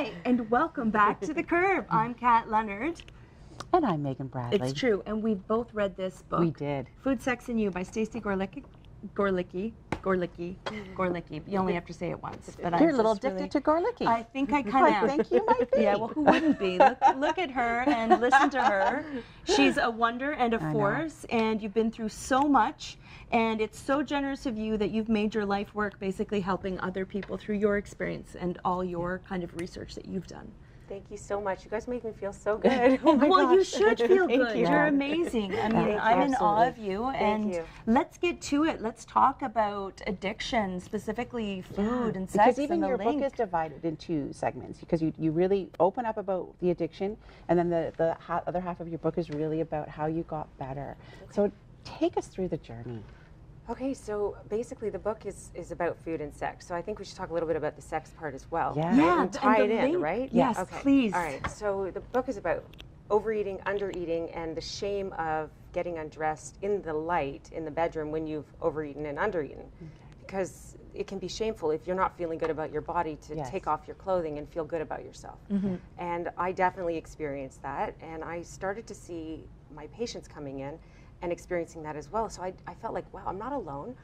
Hi, and welcome back to The Curb. I'm Kat Leonard. And I'm Megan Bradley. It's true, and we've both read this book. We did. Food, Sex, and You by Stacey Gorlicky. You only have to say it once. But You're a little addicted to Gorlicky. I think I kind of am. I think you might be. Yeah, well, who wouldn't be? Look at her and listen to her. She's a wonder and a force, and you've been through so much, and it's so generous of you that you've made your life work basically helping other people through your experience and all your kind of research that you've done. Thank you so much. You guys make me feel so good. Oh my well, gosh. you should feel good. You. You're amazing. I mean, I'm in awe of you. Thank you. Let's get to it. Let's talk about addiction, specifically food and sex. Because even and the your link. book is divided in two segments, because you really open up about the addiction, and then the other half of your book is really about how you got better. Okay. So take us through the journey. Okay, so basically the book is about food and sex. So I think we should talk a little bit about the sex part as well. Yeah, and tie it in, link. right? Yes, okay. please. All right, so the book is about overeating, undereating, and the shame of getting undressed in the light in the bedroom when you've overeaten and undereaten. Okay. Because it can be shameful if you're not feeling good about your body to take off your clothing and feel good about yourself. Mm-hmm. And I definitely experienced that, and I started to see my patients coming in and experiencing that as well. So I felt like, wow, I'm not alone.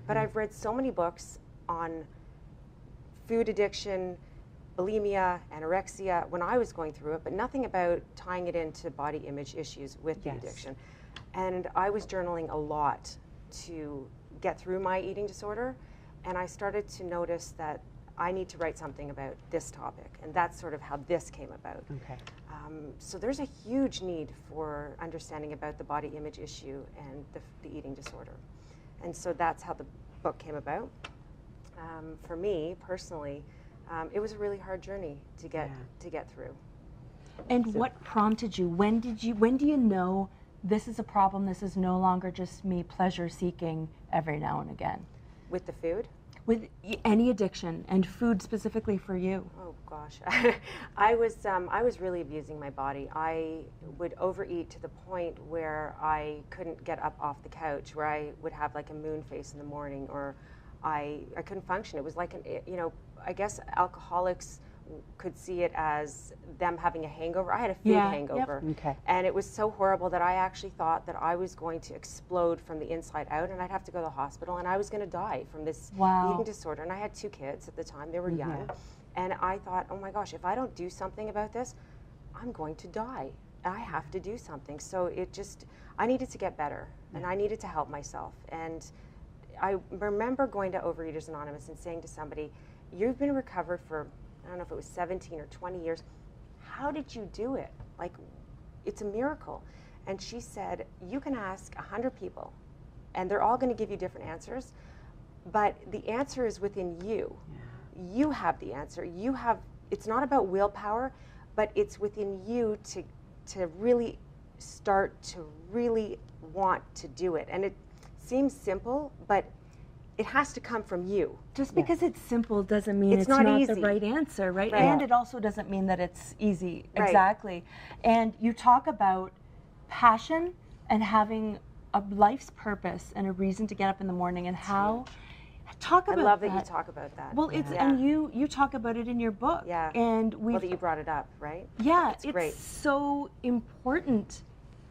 But I've read so many books on food addiction, bulimia, anorexia when I was going through it, but nothing about tying it into body image issues with the addiction. And I was journaling a lot to get through my eating disorder, and I started to notice that I need to write something about this topic, and that's sort of how this came about. Okay. So there's a huge need for understanding about the body image issue and the eating disorder. And so that's how the book came about. For me, personally, it was a really hard journey to get through. And so, what prompted you? When do you know this is a problem, this is no longer just me pleasure seeking every now and again? With the food? With any addiction, and food specifically for you. Oh gosh, I was really abusing my body. I would overeat to the point where I couldn't get up off the couch, where I would have like a moon face in the morning, or I couldn't function. It was like I guess alcoholics could see it as them having a hangover. I had a food hangover. Yep. Okay. And it was so horrible that I actually thought that I was going to explode from the inside out, and I'd have to go to the hospital, and I was going to die from this eating disorder. And I had 2 kids at the time. They were young. And I thought, oh my gosh, if I don't do something about this, I'm going to die. I have to do something. So I needed to get better, and I needed to help myself. And I remember going to Overeaters Anonymous and saying to somebody, you've been recovered for, I don't know if it was 17 or 20 years. How did you do it? Like, it's a miracle. And she said, you can ask 100 people, and they're all going to give you different answers, but the answer is within you. Yeah. You have the answer. It's not about willpower, but it's within you to really start to really want to do it. And it seems simple, but it has to come from you. Just because it's simple doesn't mean it's not the right answer, right? And it also doesn't mean that it's easy. Right. Exactly. And you talk about passion and having a life's purpose and a reason to get up in the morning, and how talk about I love that you talk about that. Well, it's and you talk about it in your book. Yeah. And that you brought it up, right? Yeah, it's great. So important.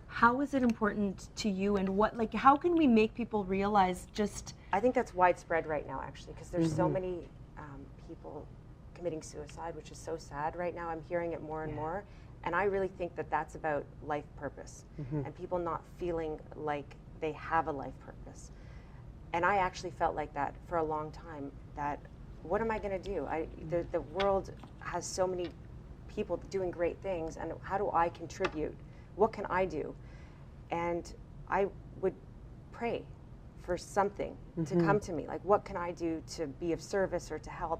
How is it important to you, and how can we make people realize just... I think that's widespread right now, actually, because there's so many people committing suicide, which is so sad right now. I'm hearing it more and more, and I really think that that's about life purpose, and people not feeling like they have a life purpose. And I actually felt like that for a long time, that what am I going to do? The world has so many people doing great things, and how do I contribute? What can I do? And I would pray for something to come to me, like what can I do to be of service or to help?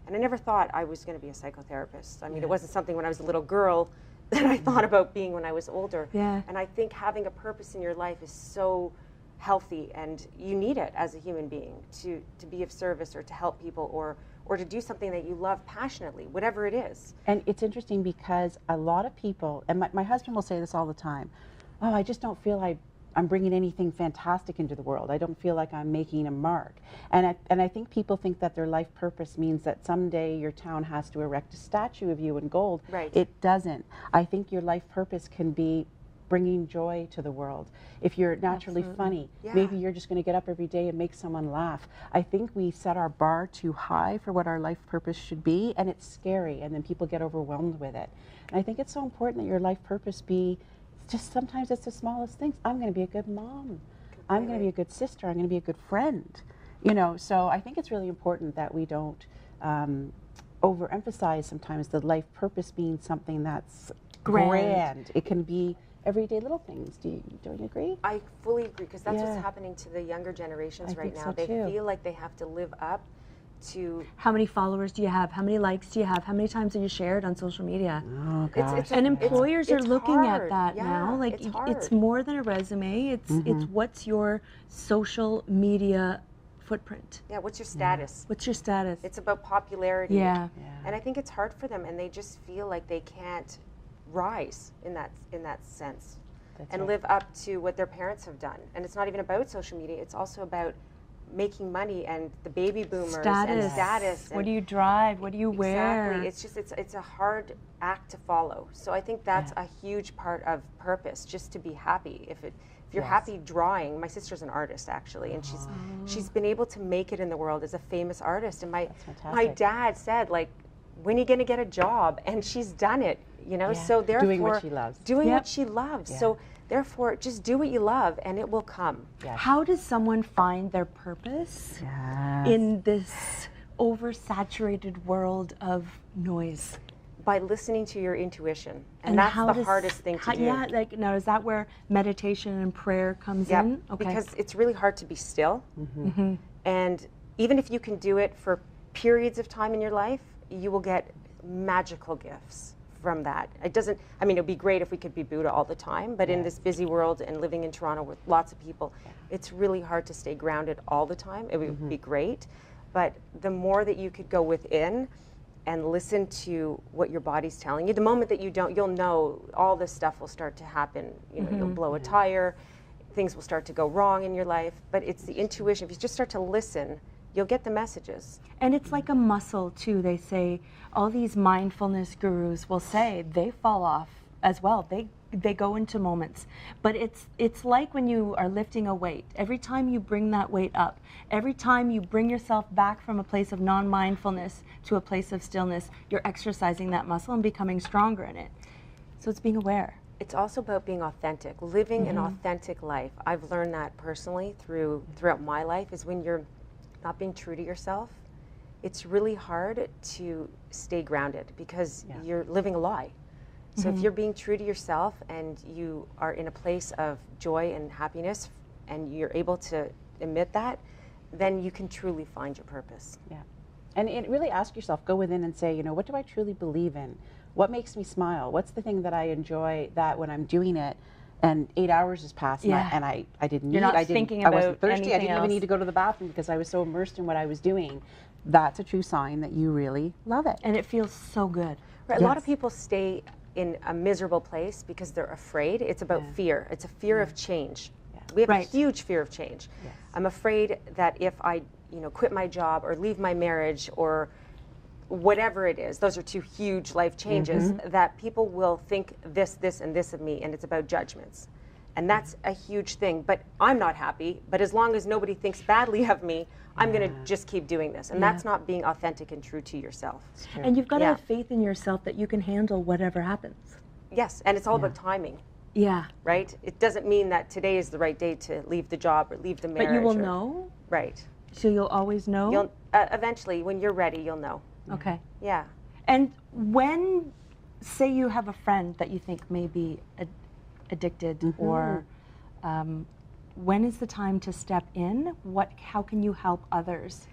And I never thought I was going to be a psychotherapist. I mean, it wasn't something when I was a little girl that I thought about being when I was older. Yeah. And I think having a purpose in your life is so healthy, and you need it as a human being to be of service or to help people or to do something that you love passionately, whatever it is. And it's interesting because a lot of people, and my husband will say this all the time, oh, I just don't feel I'm bringing anything fantastic into the world. I don't feel like I'm making a mark. And I think people think that their life purpose means that someday your town has to erect a statue of you in gold. Right. It doesn't. I think your life purpose can be bringing joy to the world. If you're naturally funny, maybe you're just going to get up every day and make someone laugh. I think we set our bar too high for what our life purpose should be, and it's scary, and then people get overwhelmed with it. And I think it's so important that your life purpose be just, sometimes it's the smallest things. I'm going to be a good mom. I'm going to be a good sister. I'm going to be a good friend. You know, so I think it's really important that we don't overemphasize sometimes the life purpose being something that's grand. It can be everyday little things. Don't you agree? I fully agree, because that's what's happening to the younger generations right now. They feel like they have to live up to... How many followers do you have? How many likes do you have? How many times are you shared on social media? Oh, gosh. And employers are looking hard. at that now. Like, it's more than a resume. It's what's your social media footprint. Yeah, what's your status? What's your status? It's about popularity. Yeah. And I think it's hard for them, and they just feel like they can't rise in that sense. That's live up to what their parents have done. And it's not even about social media, it's also about making money and the baby boomers and status. What do you drive? What do you wear? Exactly. It's just it's a hard act to follow. So I think that's a huge part of purpose, just to be happy. If you're happy drawing, my sister's an artist actually, and she's been able to make it in the world as a famous artist. And my dad said, like, when are you going to get a job? And she's done it, you know. So therefore, doing what she loves. Doing what she loves. So therefore, just do what you love, and it will come. How does someone find their purpose in this oversaturated world of noise? By listening to your intuition, and that's the hardest thing to do. Yeah, like, now is that where meditation and prayer comes in? Okay. Because it's really hard to be still, and even if you can do it for periods of time in your life, you will get magical gifts from that. It doesn't, I mean, it would be great if we could be Buddha all the time, but in this busy world and living in Toronto with lots of people, it's really hard to stay grounded all the time. It would be great, but the more that you could go within and listen to what your body's telling you, the moment that you don't, you'll know all this stuff will start to happen. You know, you'll blow a tire, things will start to go wrong in your life, but it's the intuition. If you just start to listen, you'll get the messages. And it's like a muscle too. They say, all these mindfulness gurus will say they fall off as well. They go into moments. But it's like when you are lifting a weight. Every time you bring that weight up, every time you bring yourself back from a place of non-mindfulness to a place of stillness, you're exercising that muscle and becoming stronger in it. So it's being aware. It's also about being authentic, living an authentic life. I've learned that personally throughout my life, is when you're not being true to yourself, it's really hard to stay grounded, because you're living a lie. So if you're being true to yourself and you are in a place of joy and happiness, and you're able to emit that, then you can truly find your purpose. Yeah. And really ask yourself, go within and say, you know, what do I truly believe in? What makes me smile? What's the thing that I enjoy, that when I'm doing it and 8 hours has passed and I didn't You're need, not thinking about I wasn't thirsty, I didn't else. even need to go to the bathroom because I was so immersed in what I was doing. That's a true sign that you really love it. And it feels so good. Right. A lot of people stay in a miserable place because they're afraid. It's about fear. It's a fear of change. We have a huge fear of change. I'm afraid that if I, quit my job or leave my marriage or whatever it is, those are two huge life changes, that people will think this, this, and this of me, and it's about judgments. And that's a huge thing. But I'm not happy, but as long as nobody thinks badly of me, I'm going to just keep doing this. And that's not being authentic and true to yourself. And you've got to have faith in yourself that you can handle whatever happens. Yes, and it's all about timing. Yeah. Right? It doesn't mean that today is the right day to leave the job or leave the marriage. But you will know? Right. So you'll always know? You'll eventually, when you're ready, you'll know. Okay. Yeah. And when, say you have a friend that you think may be addicted, or when is the time to step in? How can you help others?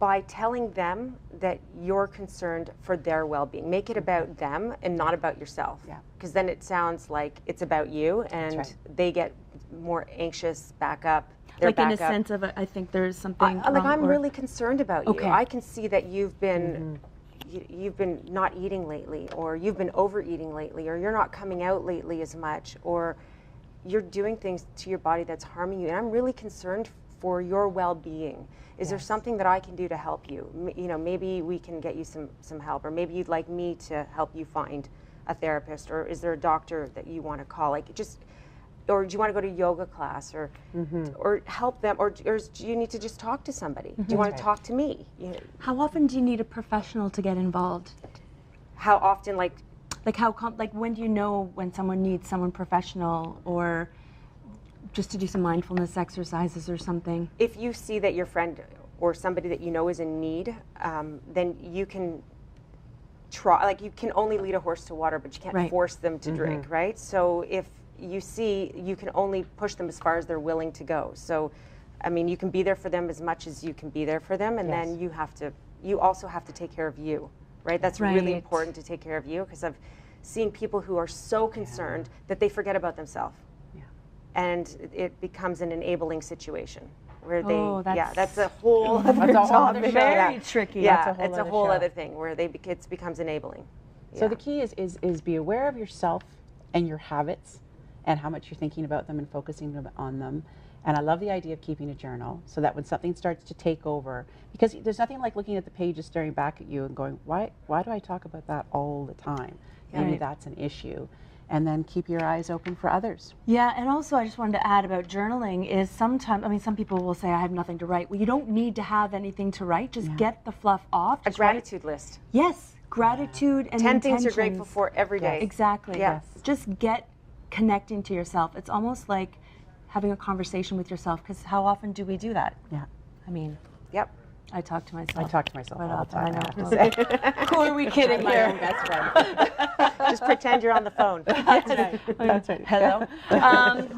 By telling them that you're concerned for their well-being. Make it about them and not about yourself. Yeah. Because then it sounds like it's about you, and they get more anxious, back up. Like in a sense of, I think there's something wrong, like, I'm really concerned about you. Okay. I can see that you've been you've been not eating lately, or you've been overeating lately, or you're not coming out lately as much, or you're doing things to your body that's harming you, and I'm really concerned for your well-being. Is there something that I can do to help you? You know, maybe we can get you some help, or maybe you'd like me to help you find a therapist, or is there a doctor that you want to call? Like, just, or do you want to go to yoga class, or help them, or do you need to just talk to somebody? Do you want to talk to me? You know, How often do you need a professional to get involved? how often, like when do you know when someone needs someone professional, or just to do some mindfulness exercises or something? if you see that your friend or somebody that you know is in need, then you can try, like, you can only lead a horse to water, but you can't force them to drink, right? So if you see, you can only push them as far as they're willing to go. So, I mean, you can be there for them as much as you can be there for them, and then you also have to take care of you, right? That's really important, to take care of you, because I've seen people who are so concerned that they forget about themselves. And it becomes an enabling situation where they, that's a whole other topic. Very tricky. Yeah, it's a whole other thing where it becomes enabling. So the key is be aware of yourself and your habits and how much you're thinking about them and focusing on them. And I love the idea of keeping a journal, so that when something starts to take over, because there's nothing like looking at the pages staring back at you and going, why do I talk about that all the time? Maybe that's an issue. And then keep your eyes open for others. Yeah, and also I just wanted to add about journaling is sometimes, I mean, some people will say, I have nothing to write. Well, you don't need to have anything to write. Just get the fluff off. A gratitude list. Yes, gratitude and 10 things you're grateful for every day. Exactly. Yes. Just get connecting to yourself. It's almost like having a conversation with yourself, because how often do we do that? Yeah. I mean, I talk to myself. I talk to myself all the time. I know. Who are we kidding My here? own best friend. Just pretend you're on the phone. That's right. That's right. Hello.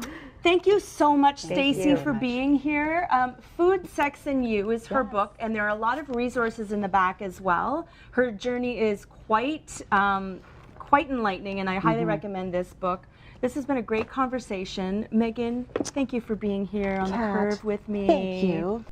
Thank you so much, Stacey, for being here. Food, Sex, and You is her book, and there are a lot of resources in the back as well. Her journey is quite enlightening, and I highly recommend this book. This has been a great conversation. Megan, thank you for being here on The Curve with me. Thank you.